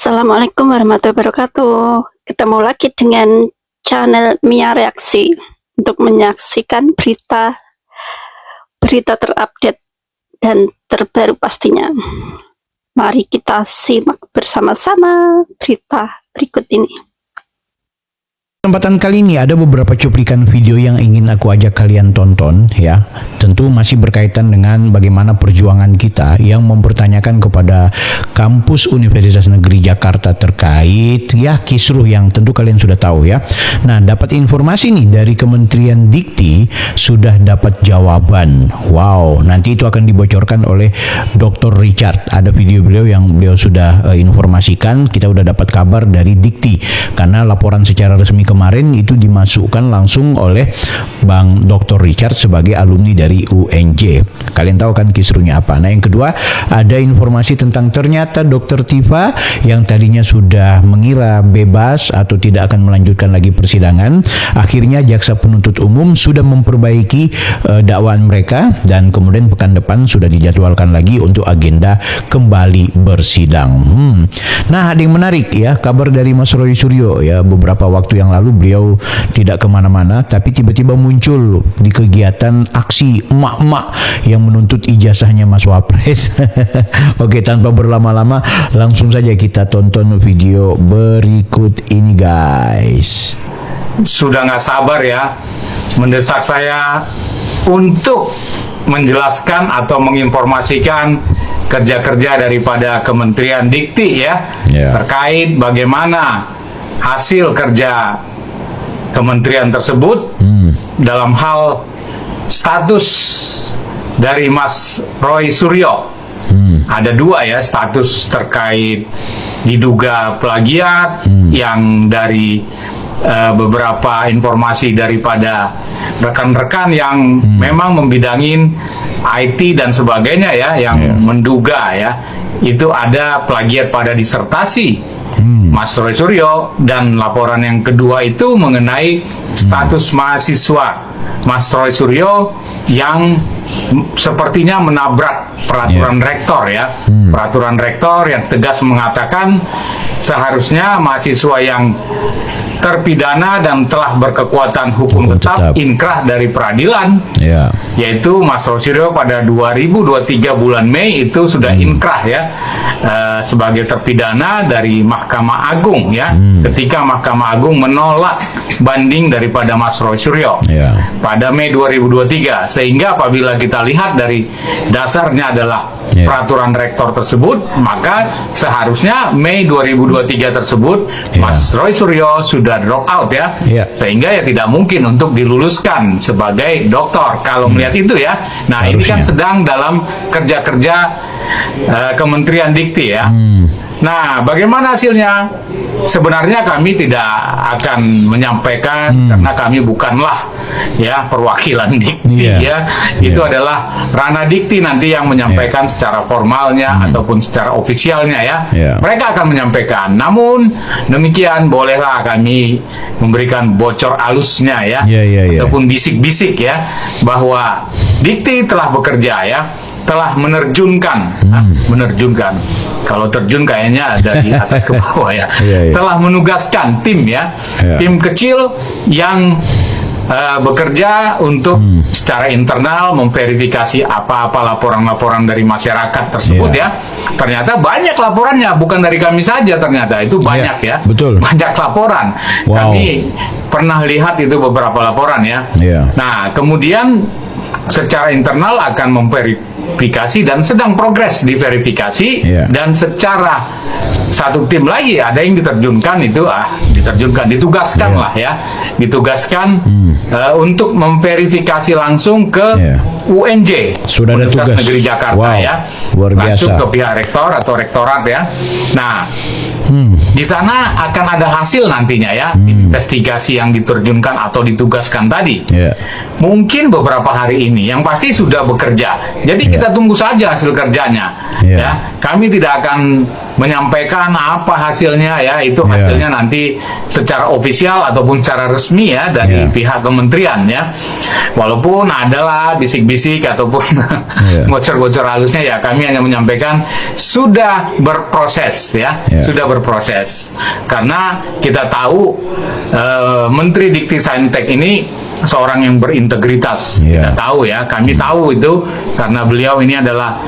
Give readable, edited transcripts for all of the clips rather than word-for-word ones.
Assalamualaikum warahmatullahi wabarakatuh. Ketemu lagi dengan channel Mia Reaksi untuk menyaksikan berita terupdate dan terbaru pastinya. Mari kita simak bersama-sama berita berikut ini. Kesempatan kali ini ada beberapa cuplikan video yang ingin aku ajak kalian tonton ya. Tentu masih berkaitan dengan bagaimana perjuangan kita yang mempertanyakan kepada kampus Universitas Negeri Jakarta terkait ya kisruh yang tentu kalian sudah tahu ya. Nah, dapat informasi nih dari Kementerian Dikti sudah dapat jawaban. Wow, nanti itu akan dibocorkan oleh Dr. Richard. Ada video beliau yang beliau sudah informasikan. Kita udah dapat kabar dari Dikti karena laporan secara resmi kemarin itu dimasukkan langsung oleh Bang Dr. Richard sebagai alumni dari UNJ. Kalian tahu kan kisruhnya apa. Nah, yang kedua ada informasi tentang ternyata Dr. Tifa yang tadinya sudah mengira bebas atau tidak akan melanjutkan lagi persidangan, akhirnya jaksa penuntut umum sudah memperbaiki dakwaan mereka dan kemudian pekan depan sudah dijadwalkan lagi untuk agenda kembali bersidang. Nah, ada yang menarik ya, kabar dari Mas Roy Suryo ya, beberapa waktu yang lalu beliau tidak kemana-mana tapi tiba-tiba muncul di kegiatan aksi emak-emak yang menuntut ijazahnya Mas Wapres. Oke, tanpa berlama-lama langsung saja kita tonton video berikut ini guys. Sudah nggak sabar ya mendesak saya untuk menjelaskan atau menginformasikan kerja-kerja daripada Kementerian Dikti ya, terkait bagaimana hasil kerja kementerian tersebut dalam hal status dari Mas Roy Suryo. Ada dua ya, status terkait diduga plagiat yang dari beberapa informasi daripada rekan-rekan yang memang membidangin IT dan sebagainya ya, yang menduga ya itu ada plagiat pada disertasi Mas Roy Suryo, dan laporan yang kedua itu mengenai status mahasiswa Mas Roy Suryo yang sepertinya menabrak peraturan rektor ya, peraturan rektor yang tegas mengatakan seharusnya mahasiswa yang terpidana dan telah berkekuatan hukum tetap inkrah dari peradilan, yaitu Mas Roy Suryo pada 2023 bulan Mei itu sudah inkrah ya, sebagai terpidana dari Mahkamah Agung ya, ketika Mahkamah Agung menolak banding daripada Mas Roy Suryo pada Mei 2023, sehingga apabila kita lihat dari dasarnya adalah peraturan rektor tersebut, maka seharusnya Mei 2023 tersebut Mas Roy Suryo sudah drop out ya, sehingga ya tidak mungkin untuk diluluskan sebagai doktor kalau melihat itu ya. Nah, harusnya. Ini kan sedang dalam kerja-kerja Kementerian Dikti ya. Nah, bagaimana hasilnya? Sebenarnya kami tidak akan menyampaikan karena kami bukanlah ya perwakilan Dikti ya. Itu adalah ranah Dikti nanti yang menyampaikan secara formalnya ataupun secara ofisialnya ya. Mereka akan menyampaikan. Namun demikian bolehlah kami memberikan bocor alusnya ya, ataupun bisik-bisik ya, bahwa Dikti telah bekerja ya, telah menerjunkan, menerjunkan. Kalau terjun kayaknya ada di atas ke bawah ya. Telah menugaskan tim ya, tim kecil yang bekerja untuk secara internal memverifikasi apa-apa laporan-laporan dari masyarakat tersebut ya. Ternyata banyak laporannya, bukan dari kami saja, ternyata itu banyak ya. Banyak laporan. Kami pernah lihat itu beberapa laporan ya. Nah, kemudian secara internal akan memverifikasi dan sedang progres diverifikasi, dan secara satu tim lagi ada yang diterjunkan itu ditugaskan lah ya, ditugaskan untuk memverifikasi langsung ke UNJ, Universitas Negeri Jakarta ya, langsung ke pihak rektor atau rektorat ya. Nah, di sana akan ada hasil nantinya ya, investigasi yang diterjunkan atau ditugaskan tadi. Mungkin beberapa hari ini, yang pasti sudah bekerja. Jadi kita tunggu saja hasil kerjanya. Ya, kami tidak akan menyampaikan apa hasilnya ya, itu hasilnya nanti secara ofisial ataupun secara resmi ya dari pihak kementerian ya. Walaupun adalah bisik-bisik ataupun bocor-bocor halusnya ya, kami hanya menyampaikan sudah berproses ya, sudah berproses. Karena kita tahu Menteri Dikti Saintek ini seorang yang berintegritas. Kita tahu ya, kami tahu itu karena beliau ini adalah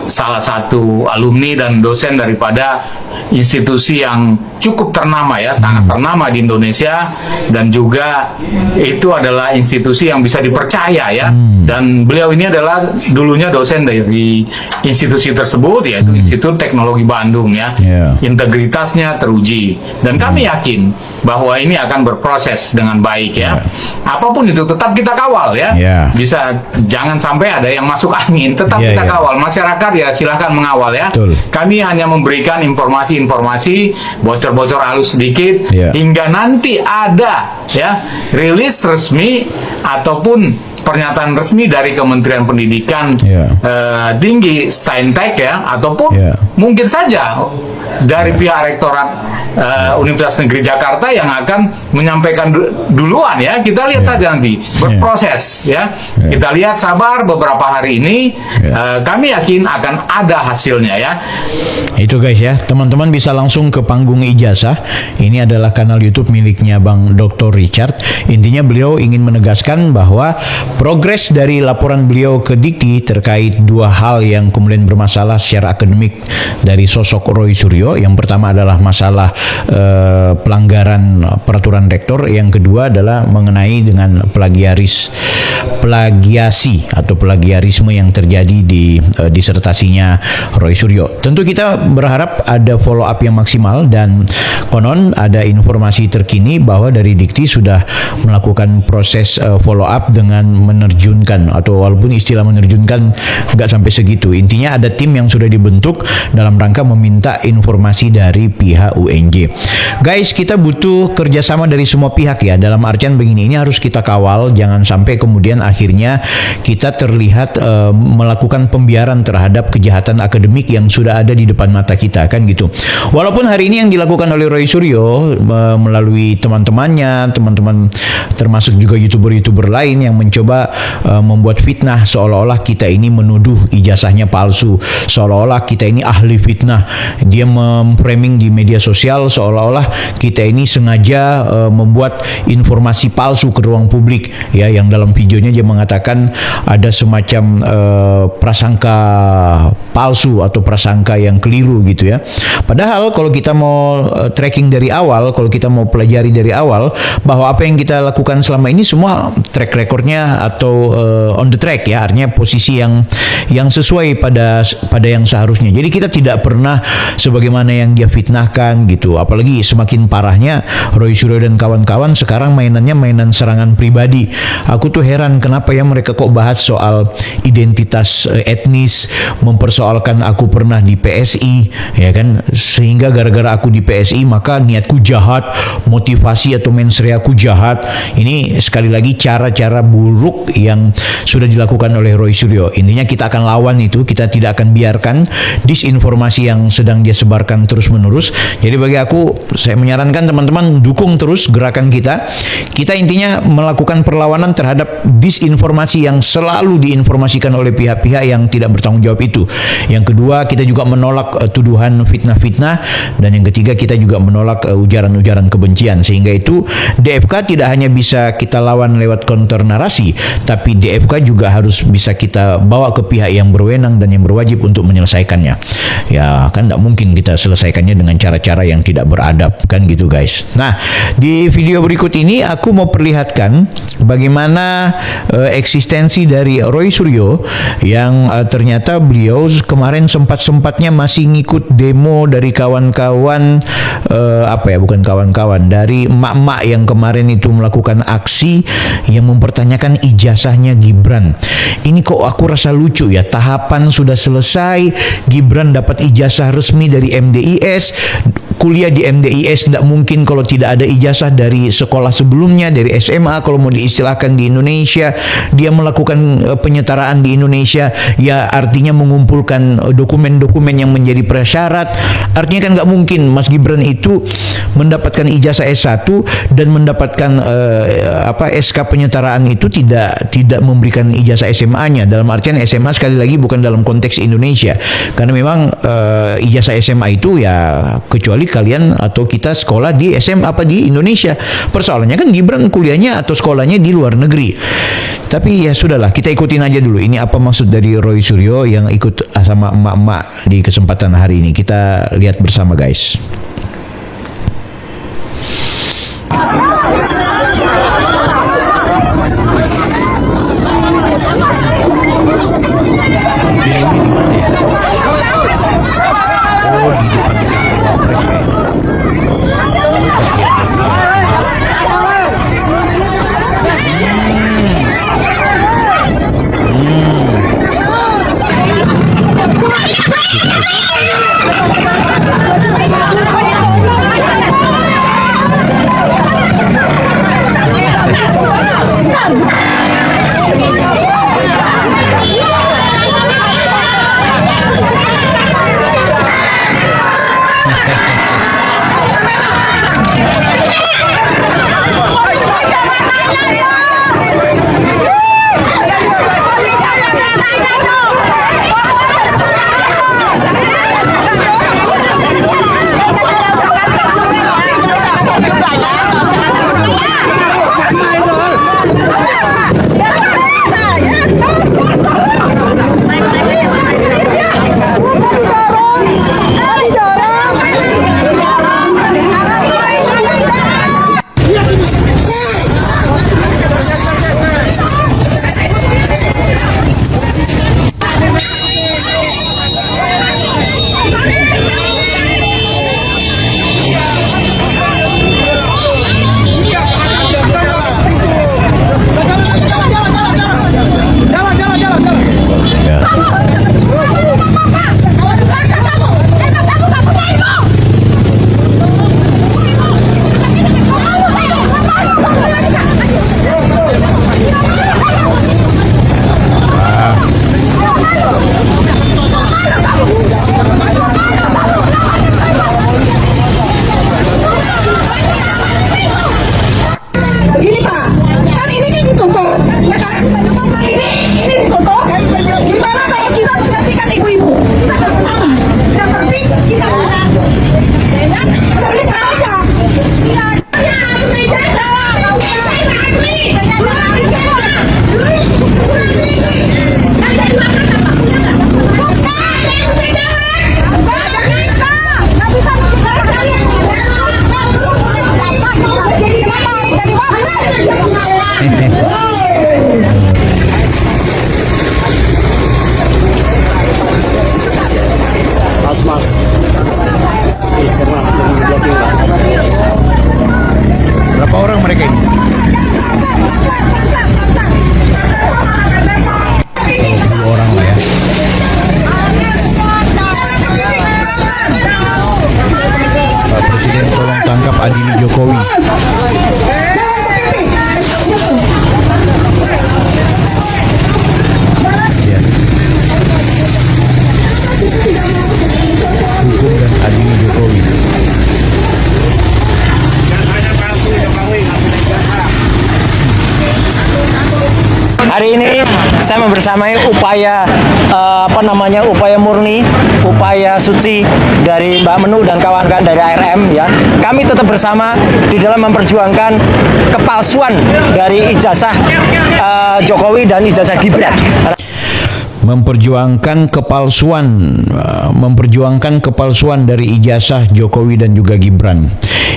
salah satu alumni dan dosen daripada institusi yang cukup ternama ya, sangat ternama di Indonesia, dan juga itu adalah institusi yang bisa dipercaya ya. Dan beliau ini adalah dulunya dosen dari institusi tersebut, yaitu Institut Teknologi Bandung ya. Integritasnya teruji dan kami yakin bahwa ini akan berproses dengan baik ya. Apapun itu tetap kita kawal ya. Bisa jangan sampai ada yang masuk angin, tetap kita kawal. Masyarakat ya silahkan mengawal ya. Kami hanya memberikan informasi-informasi bocor-bocor halus sedikit hingga nanti ada ya rilis resmi ataupun pernyataan resmi dari Kementerian Pendidikan Tinggi Saintek ya, ataupun mungkin saja dari pihak Rektorat Universitas Negeri Jakarta yang akan menyampaikan duluan ya. Kita lihat saja nanti berproses ya. Kita lihat, sabar beberapa hari ini, kami yakin akan ada hasilnya ya. Itu guys ya, teman-teman bisa langsung ke panggung ijazah. Ini adalah kanal YouTube miliknya Bang Dr. Richard. Intinya beliau ingin menegaskan bahwa progres dari laporan beliau ke Dikti terkait dua hal yang kemudian bermasalah secara akademik dari sosok Roy Suryo. Yang pertama adalah masalah pelanggaran peraturan rektor, yang kedua adalah mengenai dengan plagiasi atau plagiarisme yang terjadi di disertasinya Roy Suryo. Tentu kita berharap ada follow up yang maksimal, dan konon ada informasi terkini bahwa dari Dikti sudah melakukan proses follow up dengan menerjunkan, atau walaupun istilah menerjunkan nggak sampai segitu, intinya ada tim yang sudah dibentuk dalam rangka meminta informasi dari pihak UNJ. Guys, kita butuh kerjasama dari semua pihak ya, dalam artian begini, ini harus kita kawal, jangan sampai kemudian akhirnya kita terlihat melakukan pembiaran terhadap kejahatan akademik yang sudah ada di depan mata kita, kan gitu. Walaupun hari ini yang dilakukan oleh Roy Suryo melalui teman-temannya, teman-teman termasuk juga YouTuber-YouTuber lain yang mencoba membuat fitnah seolah-olah kita ini menuduh ijazahnya palsu, seolah-olah kita ini ahli fitnah. Dia memframing di media sosial seolah-olah kita ini sengaja membuat informasi palsu ke ruang publik ya, yang dalam videonya dia mengatakan ada semacam prasangka palsu atau prasangka yang keliru gitu ya. Padahal kalau kita mau tracking dari awal, kalau kita mau pelajari dari awal, bahwa apa yang kita lakukan selama ini semua track recordnya atau on the track ya, artinya posisi yang sesuai pada yang seharusnya. Jadi kita tidak pernah sebagaimana yang dia fitnahkan gitu. Apalagi semakin parahnya Roy Suryo dan kawan-kawan sekarang mainannya mainan serangan pribadi. Aku tuh heran kenapa ya mereka kok bahas soal identitas etnis, mempersoalkan aku pernah di PSI ya kan, sehingga gara-gara aku di PSI maka niatku jahat, motivasi atau mensrea aku jahat. Ini sekali lagi cara-cara buruk yang sudah dilakukan oleh Roy Suryo. Intinya kita akan lawan itu, kita tidak akan biarkan disinformasi yang sedang dia sebarkan terus-menerus. Jadi bagi aku, saya menyarankan teman-teman dukung terus gerakan kita. Kita intinya melakukan perlawanan terhadap disinformasi yang selalu diinformasikan oleh pihak-pihak yang tidak bertanggung jawab itu. Yang kedua, kita juga menolak tuduhan fitnah-fitnah, dan yang ketiga kita juga menolak ujaran-ujaran kebencian. Sehingga itu DFK tidak hanya bisa kita lawan lewat counter narasi, tapi DFK juga harus bisa kita bawa ke pihak yang berwenang dan yang berwajib untuk menyelesaikannya. Ya kan tidak mungkin kita selesaikannya dengan cara-cara yang tidak beradab, kan gitu guys. Nah, di video berikut ini aku mau perlihatkan bagaimana eksistensi dari Roy Suryo yang ternyata beliau kemarin sempat-sempatnya masih ngikut demo dari kawan-kawan dari emak-emak yang kemarin itu melakukan aksi yang mempertanyakan ijazahnya Gibran. Ini kok aku rasa lucu ya, tahapan sudah selesai, Gibran dapat ijazah resmi dari MDIS, kuliah di MDIS tidak mungkin kalau tidak ada ijazah dari sekolah sebelumnya, dari SMA. Kalau mau diistilahkan di Indonesia, dia melakukan penyetaraan di Indonesia, ya artinya mengumpulkan dokumen-dokumen yang menjadi prasyarat. Artinya kan nggak mungkin Mas Gibran itu mendapatkan ijazah S1 dan mendapatkan SK penyetaraan itu tidak memberikan ijazah SMA-nya. Dalam artian SMA sekali lagi bukan dalam konteks Indonesia, karena memang ijazah SMA itu ya kecuali kalian atau kita sekolah di SMA di Indonesia. Persoalannya kan Gibran kuliahnya atau sekolahnya di luar negeri. Tapi ya sudahlah, kita ikutin aja dulu ini apa maksud dari Roy Suryo yang ikut sama emak-emak di kesempatan hari ini. Kita lihat bersama guys. Berapa orang mereka ini? 20 orang lah ya. Pak Presiden tolong tangkap adili Jokowi. Ya. Hukum dan adili Jokowi. Hari ini saya membersamai upaya upaya murni, upaya suci dari Mbak Menu dan kawan-kawan dari ARM ya. Kami tetap bersama di dalam memperjuangkan kepalsuan dari ijazah Jokowi dan ijazah Gibran. Memperjuangkan kepalsuan dari ijazah Jokowi dan juga Gibran.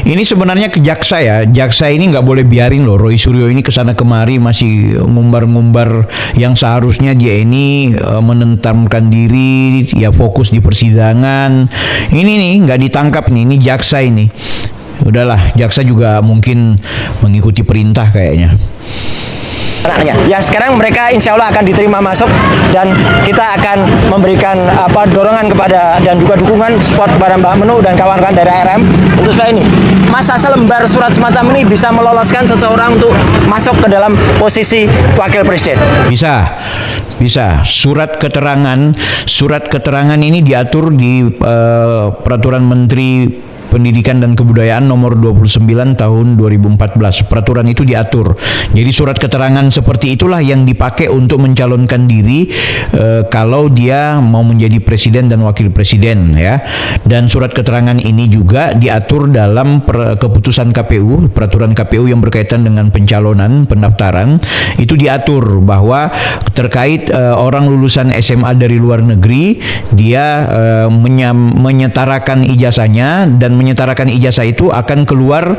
Ini sebenarnya ke jaksa ya. Jaksa ini nggak boleh biarin loh Roy Suryo ini kesana kemari masih ngumbar-ngumbar yang seharusnya dia ini menentamkan diri, ya fokus di persidangan. Ini nih nggak ditangkap nih, ini jaksa ini. Udahlah, jaksa juga mungkin mengikuti perintah kayaknya. anaknya. Ya sekarang mereka insya Allah akan diterima masuk dan kita akan memberikan dorongan kepada dan juga dukungan support kepada Mbak Menu dan kawan-kawan dari RM untuk supaya ini masa selembar surat semacam ini bisa meloloskan seseorang untuk masuk ke dalam posisi wakil presiden. Bisa. Surat keterangan ini diatur di Peraturan Menteri Pendidikan dan Kebudayaan nomor 29 tahun 2014. Peraturan itu diatur. Jadi surat keterangan seperti itulah yang dipakai untuk mencalonkan diri kalau dia mau menjadi presiden dan wakil presiden, ya. Dan surat keterangan ini juga diatur dalam keputusan KPU, peraturan KPU yang berkaitan dengan pencalonan, pendaftaran. Itu diatur bahwa terkait orang lulusan SMA dari luar negeri, dia menyetarakan ijazahnya, dan menyetarakan ijazah itu akan keluar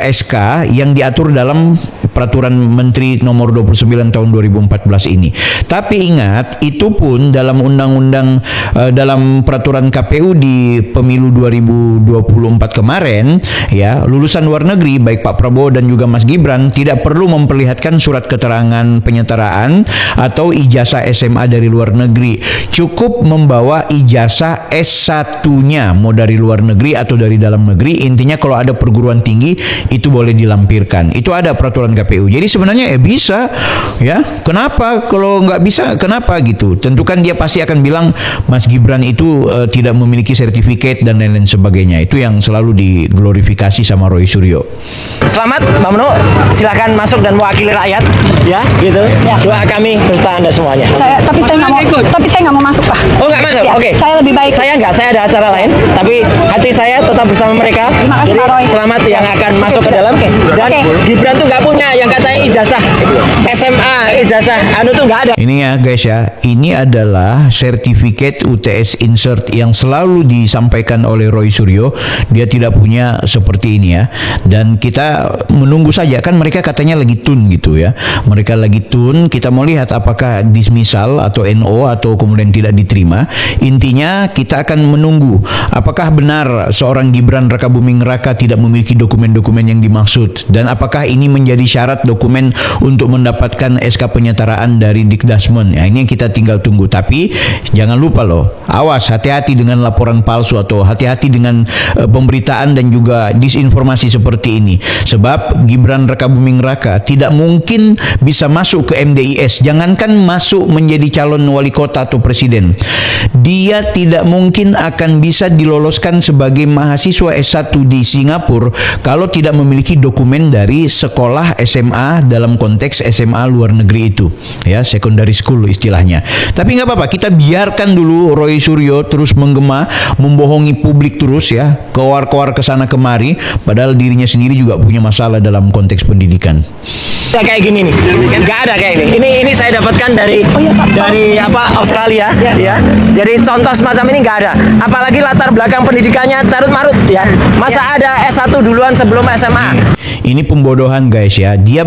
SK yang diatur dalam Peraturan Menteri nomor 29 tahun 2014 ini. Tapi ingat, itu pun dalam undang-undang dalam peraturan KPU di pemilu 2024 kemarin, ya, lulusan luar negeri baik Pak Prabowo dan juga Mas Gibran tidak perlu memperlihatkan surat keterangan penyetaraan atau ijazah SMA dari luar negeri. Cukup membawa ijazah S1-nya, mau dari luar negeri atau dari dalam negeri. Intinya kalau ada perguruan tinggi itu boleh dilampirkan. Itu ada peraturan KPU. Jadi sebenarnya bisa, ya. Kenapa kalau nggak bisa? Kenapa gitu? Tentu kan dia pasti akan bilang Mas Gibran itu tidak memiliki sertifikat dan lain-lain sebagainya. Itu yang selalu diglorifikasi sama Roy Suryo. Selamat Mbak Menu, silahkan masuk dan mewakili rakyat, ya, gitu. Doa kami beserta Anda semuanya. Tapi saya nggak mau masuk, Pak. Oh, nggak masuk? Ya, Oke. saya lebih baik. Saya ada acara lain, tapi hati saya tetap bersama mereka. Terima kasih, Jadi Pak Roy. selamat yang akan masuk ke dalam. Dan Gibran tuh nggak punya yang katanya ijazah SMA, ijazah tuh nggak ada. Ini ya guys ya, ini adalah sertifikat UTS insert yang selalu disampaikan oleh Roy Suryo. Dia tidak punya seperti ini ya. Dan kita menunggu saja, kan mereka katanya lagi tune gitu ya. Mereka lagi tune, kita mau lihat apakah dismissal atau NO atau kemudian tidak diterima. Intinya kita akan menunggu apakah benar seorang Gibran Rakabuming Raka tidak memiliki dokumen-dokumen yang dimaksud, dan apakah ini menjadi syarat dokumen untuk mendapatkan SK penyetaraan dari Dikdasmen. Ya, ini yang kita tinggal tunggu. Tapi jangan lupa loh, awas, hati-hati dengan laporan palsu atau hati-hati dengan pemberitaan dan juga disinformasi seperti ini. Sebab Gibran Rakabuming Raka tidak mungkin bisa masuk ke MDIS. Jangankan masuk menjadi calon wali kota atau presiden, dia tidak mungkin akan bisa diloloskan sebagai mahasiswa S1 di Singapura kalau tidak memiliki dokumen dari sekolah SMA, dalam konteks SMA luar negeri itu, ya, secondary school istilahnya. Tapi nggak apa-apa, kita biarkan dulu Roy Suryo terus menggema, membohongi publik terus, ya, keluar-keluar ke sana kemari, padahal dirinya sendiri juga punya masalah dalam konteks pendidikan. Ya, kayak gini nih, nggak ada kayak ini. Ini saya dapatkan dari Australia, ya. Jadi contoh semacam ini nggak ada. Apalagi latar belakang pendidikannya carut marut, ya. Masa ada S1 duluan sebelum SMA? Ini pembodohan guys ya. Dia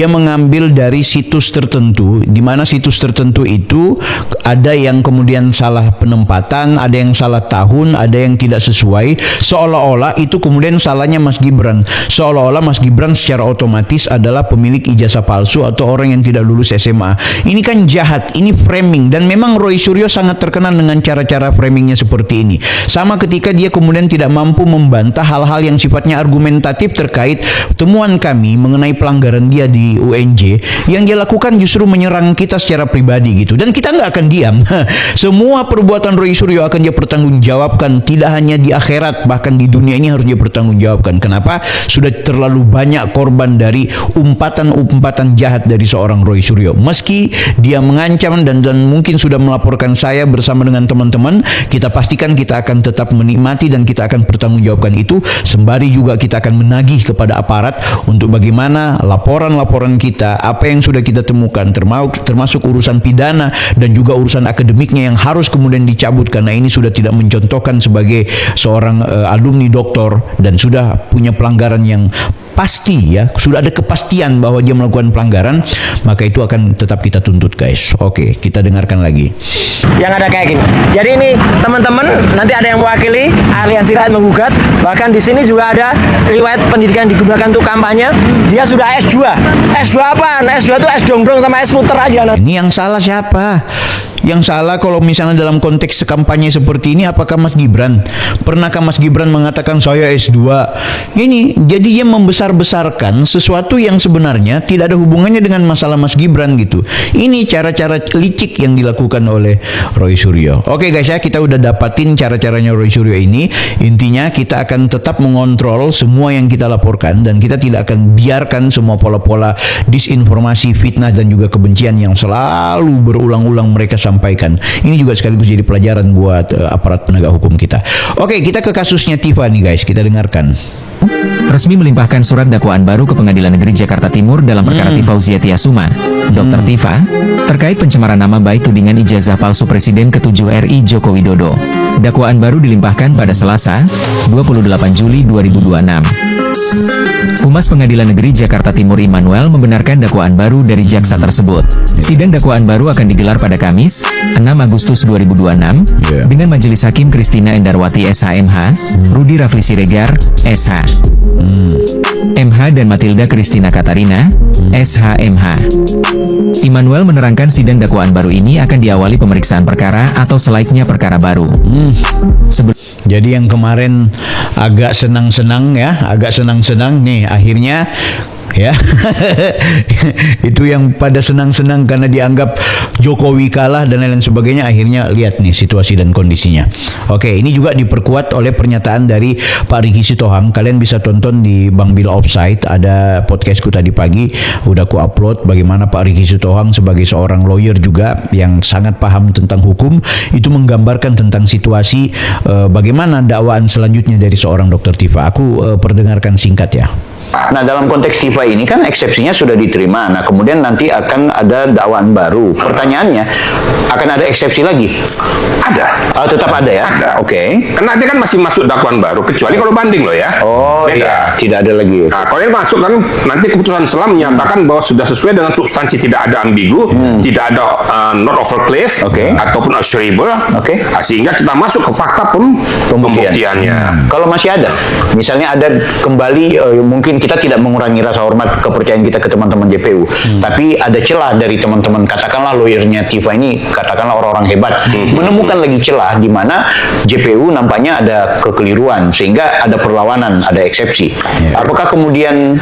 mengambil dari situs tertentu, di mana situs tertentu itu ada yang kemudian salah penempatan, ada yang salah tahun, ada yang tidak sesuai. Seolah-olah itu kemudian salahnya Mas Gibran. Seolah-olah Mas Gibran secara otomatis adalah pemilik ijazah palsu atau orang yang tidak lulus SMA. Ini kan jahat, ini framing, dan memang Roy Suryo sangat terkenal dengan cara-cara framingnya seperti ini. Sama ketika dia kemudian tidak mampu membantah hal-hal yang sifatnya argumentatif terkait temuan kami mengenai pelanggaran dia di UNJ, yang dia lakukan justru menyerang kita secara pribadi gitu. Dan kita nggak akan diam. Semua perbuatan Roy Suryo akan dia pertanggungjawabkan, tidak hanya di akhirat, bahkan di dunia ini harus dia pertanggungjawabkan. Kenapa? Sudah terlalu banyak korban dari umpatan-umpatan jahat dari seorang Roy Suryo. Meski dia mengancam dan mungkin sudah melaporkan saya bersama dengan teman-teman, kita pastikan kita akan tetap menikmati dan kita akan pertanggungjawabkan itu, sembari juga kita akan menagih kepada aparat untuk bagaimana laporan-laporan kita, apa yang sudah kita temukan, termasuk urusan pidana dan juga urusan akademiknya yang harus kemudian dicabut karena ini sudah tidak mencontohkan sebagai seorang alumni doktor dan sudah punya pelanggaran yang pasti ya, sudah ada kepastian bahwa dia melakukan pelanggaran, maka itu akan tetap kita tuntut, guys. Oke, kita dengarkan lagi. Yang ada kayak gini. Jadi ini teman-teman nanti ada yang mewakili aliansi rakyat menggugat. Bahkan di sini juga ada riwayat pendidikan digunakan untuk kampanye. Dia sudah S2. S2 apaan? S2 itu S dongbrong sama S puter aja. Ini yang salah siapa? Yang salah kalau misalnya dalam konteks kampanye seperti ini, apakah Mas Gibran? Pernahkah Mas Gibran mengatakan saya S2? Ini, jadi dia membesar-besarkan sesuatu yang sebenarnya tidak ada hubungannya dengan masalah Mas Gibran gitu. Ini cara-cara licik yang dilakukan oleh Roy Suryo. Oke guys ya, kita udah dapatin cara-caranya Roy Suryo ini. Intinya kita akan tetap mengontrol semua yang kita laporkan, dan kita tidak akan biarkan semua pola-pola disinformasi, fitnah, dan juga kebencian yang selalu berulang-ulang mereka sampaikan. Ini juga sekaligus jadi pelajaran buat aparat penegak hukum kita. Oke, kita ke kasusnya Tifa nih guys, kita dengarkan. Resmi melimpahkan surat dakwaan baru ke Pengadilan Negeri Jakarta Timur dalam perkara Tifauzia Tiasuma, Dr. Tifa, terkait pencemaran nama baik tudingan ijazah palsu Presiden ke-7 RI Joko Widodo. Dakwaan baru dilimpahkan pada Selasa, 28 Juli 2026. Humas Pengadilan Negeri Jakarta Timur Immanuel membenarkan dakwaan baru dari jaksa tersebut. Sidang dakwaan baru akan digelar pada Kamis, 6 Agustus 2026, dengan Majelis Hakim Kristina Endarwati SH-MH, Rudi Rafli Siregar, SH, MH dan Matilda Kristina Katarina, SH-MH. Immanuel menerangkan sidang dakwaan baru ini akan diawali pemeriksaan perkara atau selaiknya perkara baru. Jadi yang kemarin agak senang-senang ya, agak senang-senang nih akhirnya ya itu yang pada senang-senang karena dianggap Jokowi kalah dan lain-lain sebagainya, akhirnya lihat nih situasi dan kondisinya. Oke, ini juga diperkuat oleh pernyataan dari Pak Riki Sitohang. Kalian bisa tonton di Bang Bill Offside, ada podcastku tadi pagi udah ku upload bagaimana Pak Riki Sitohang sebagai seorang lawyer juga yang sangat paham tentang hukum itu menggambarkan tentang situasi bagaimana dakwaan selanjutnya dari seorang Dr. Tifa. Aku perdengarkan singkat ya. Nah, dalam konteks Tifa ini kan eksepsinya sudah diterima. Nah, kemudian nanti akan ada dakwaan baru. Pertanyaannya, akan ada eksepsi lagi? Ada. Tetap ada ya? Ada. Oke. Karena dia kan masih masuk dakwaan baru, kecuali kalau banding loh ya. Oh iya, tidak ada lagi. Nah, kalau yang masuk kan nanti keputusan setelah menyatakan bahwa sudah sesuai dengan substansi, tidak ada ambigu, tidak ada not overclave, ataupun assurable, sehingga kita masuk ke fakta pembuktiannya. Kalau masih ada, misalnya ada kembali, mungkin kita tidak mengurangi rasa hormat kepercayaan kita ke teman-teman JPU, tapi ada celah dari teman-teman, katakanlah lawyernya Tifa ini, katakanlah orang-orang hebat, menemukan lagi celah di mana JPU nampaknya ada kekeliruan sehingga ada perlawanan, ada eksepsi. Apakah kemudian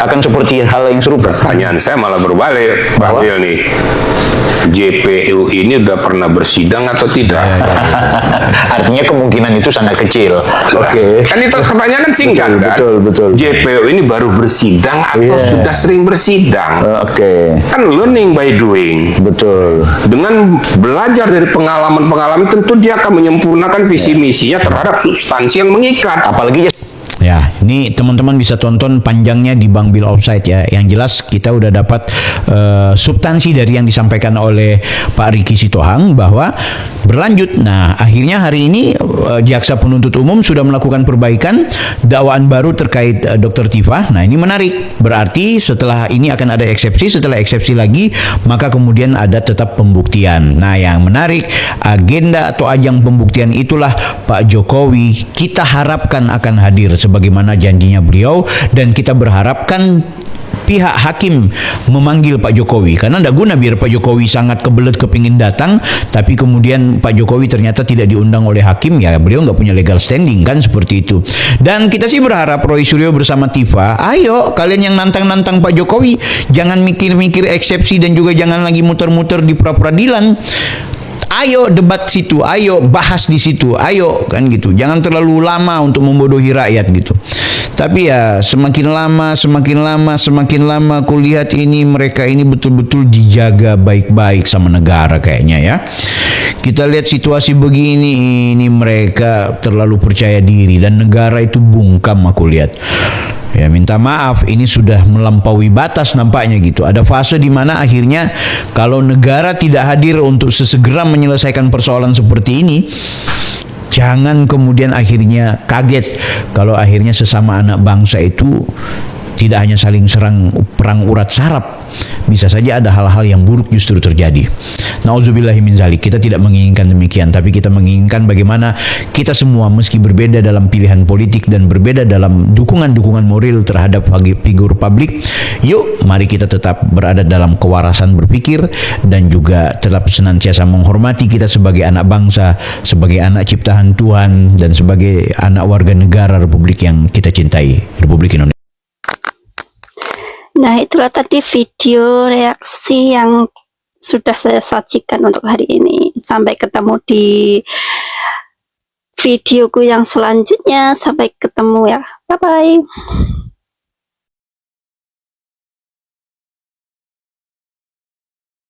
akan seperti hal yang serupa? Pertanyaan saya malah berbalik, Bang Bill nih. JPU ini udah pernah bersidang atau tidak? Artinya kemungkinan itu sangat kecil. Kan itu pertanyaan kan singkat kan? Betul. JPU ini baru bersidang atau sudah sering bersidang? Kan learning by doing. Betul. Dengan belajar dari pengalaman-pengalaman, tentu dia akan menyempurnakan visi misinya terhadap substansi yang mengikat. Apalagi Ya, ini teman-teman bisa tonton panjangnya di Bang Bill Offside ya. Yang jelas kita udah dapat substansi dari yang disampaikan oleh Pak Riki Sitohang bahwa berlanjut. Nah, akhirnya hari ini jaksa penuntut umum sudah melakukan perbaikan dakwaan baru terkait Dr. Tifa. Nah, ini menarik. Berarti setelah ini akan ada eksepsi, setelah eksepsi lagi maka kemudian ada tetap pembuktian. Nah, yang menarik, agenda atau ajang pembuktian itulah Pak Jokowi kita harapkan akan hadir sebagaimana janjinya beliau, dan kita berharapkan pihak hakim memanggil Pak Jokowi, karena tidak guna biar Pak Jokowi sangat kebelet kepingin datang tapi kemudian Pak Jokowi ternyata tidak diundang oleh hakim, ya beliau nggak punya legal standing kan, seperti itu. Dan kita sih berharap Roy Suryo bersama Tifa, ayo kalian yang nantang-nantang Pak Jokowi jangan mikir-mikir eksepsi dan juga jangan lagi muter-muter di pra-peradilan. Ayo debat situ, ayo bahas di situ, ayo kan gitu. Jangan terlalu lama untuk membodohi rakyat gitu. Tapi ya semakin lama aku lihat ini mereka ini betul-betul dijaga baik-baik sama negara kayaknya ya. Kita lihat situasi begini, ini mereka terlalu percaya diri dan negara itu bungkam aku lihat. Ya minta maaf, ini sudah melampaui batas nampaknya gitu. Ada fase di mana akhirnya kalau negara tidak hadir untuk sesegera menyelesaikan persoalan seperti ini, jangan kemudian akhirnya kaget kalau akhirnya sesama anak bangsa itu tidak hanya saling serang perang urat saraf, bisa saja ada hal-hal yang buruk justru terjadi. Nauzubillahi min zalik. Kita tidak menginginkan demikian, tapi kita menginginkan bagaimana kita semua meski berbeda dalam pilihan politik dan berbeda dalam dukungan-dukungan moral terhadap figur publik, yuk mari kita tetap berada dalam kewarasan berpikir dan juga tetap senantiasa menghormati kita sebagai anak bangsa, sebagai anak ciptaan Tuhan, dan sebagai anak warga negara Republik yang kita cintai, Republik Indonesia. Nah, itulah tadi video reaksi yang sudah saya sajikan untuk hari ini. Sampai ketemu di videoku yang selanjutnya. Sampai ketemu ya. Bye-bye.